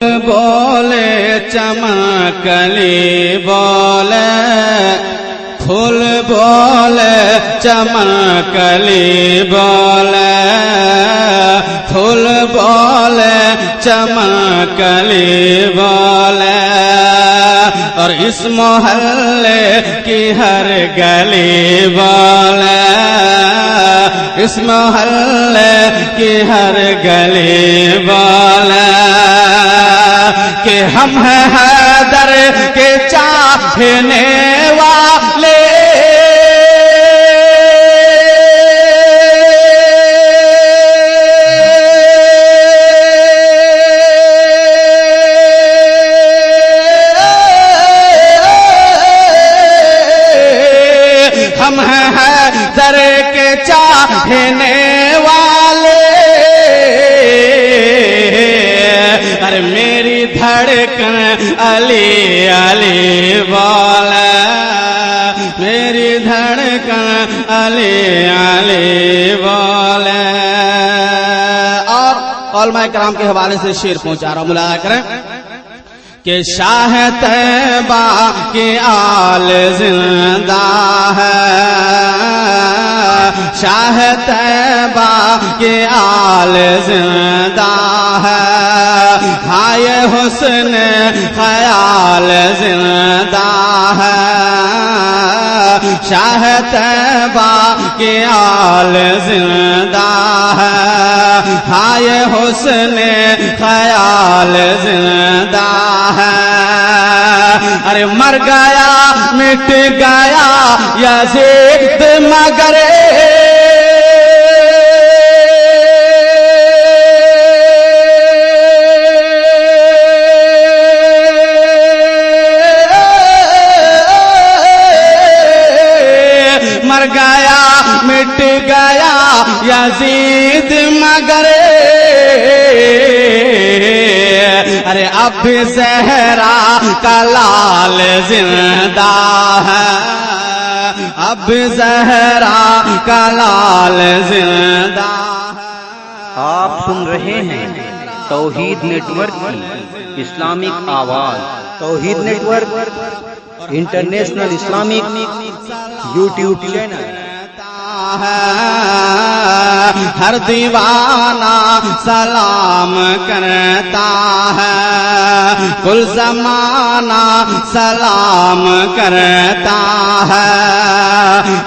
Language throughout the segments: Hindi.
बोले चमकली बोले फूल बोले चमकली बोले फूल बोले चमकली बोले और इस मोहल्ले की हर गली बोले इस मोहल्ले की हर गली बोले कि हम हैं हैदर के चाहने वाले हम हैं हैदर के चाहने वाले अरे मेरी धड़कन अली अली बोले मेरी धड़कन अली अली बोले। और उलमा कराम के हवाले से शेर पहुंचा रहा हूं, मुलाया करें कि शाह तैबा की आल जिंदा है शाह तैबा की आल जिंदा है हाय हुस्न ख्याल जिंदा है शाह तैबा की आल जिंदा है हाय हुस्न ख्याल जिंदा है। अरे मर गया मिट गया यज़ीद मगर मर गया मिट गया यज़ीद मगर अरे अब ज़हरा का लाल जिंदा है अब ज़हरा का लाल जिंदा है। आप सुन रहे हैं तौहीद नेटवर्क की इस्लामिक आवाज। Tauheed network international Islamic YouTube channel हर दीवाना सलाम करता है कुल ज़माना सलाम करता है।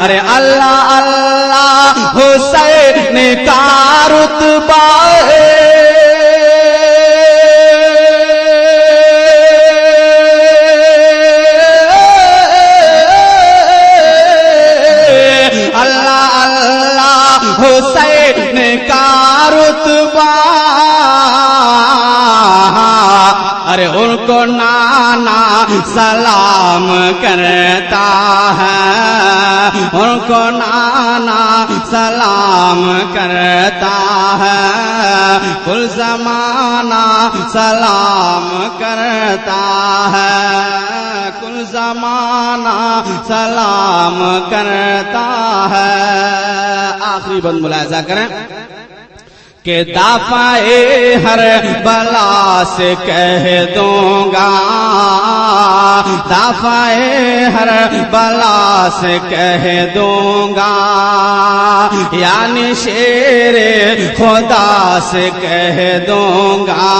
अरे अल्लाह अल्लाह हुसैन का रुतबा हुसैन का रुतबा अरे उनको नाना सलाम करता है उनको नाना सलाम करता है कुल ज़माना सलाम करता है कुल ज़माना सलाम करता है। आखिरी बंद मुलाहिज़ा करें कि दाफ़ाए हर बला से कह दूंगा दाफ़ाए हर बला से कह दूंगा यानी शेरे खुदा से कह दूंगा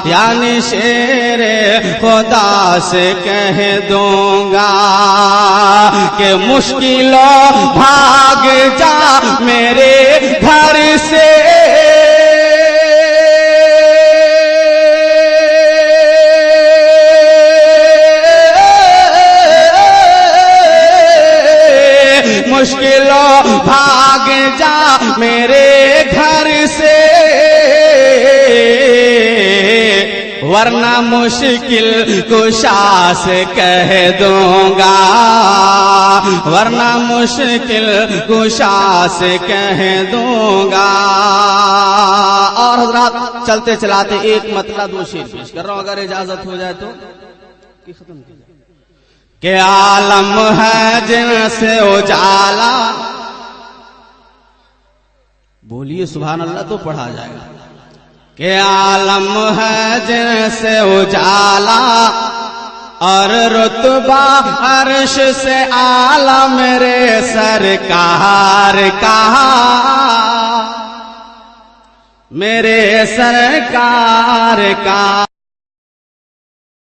यानी शेरे खुदा से कह दूंगा कि मुश्किलों भाग जा मेरे घर से मुश्किलों भाग जा मेरे घर से वरना मुश्किल कुशा से कह दूंगा वरना मुश्किल कुशा से कह दूंगा। और हजरात चलते चलाते एक मतलब दो शेर पेश कर रहा हूं, अगर इजाजत हो जाए तो खत्म कि आलम है जिनसे उजाला बोलिए सुभान अल्लाह तो पढ़ा जाएगा। के आलम है जिनसे उजाला और रुतबा अर्श से आला मेरे सरकार का, मेरे सरकार का।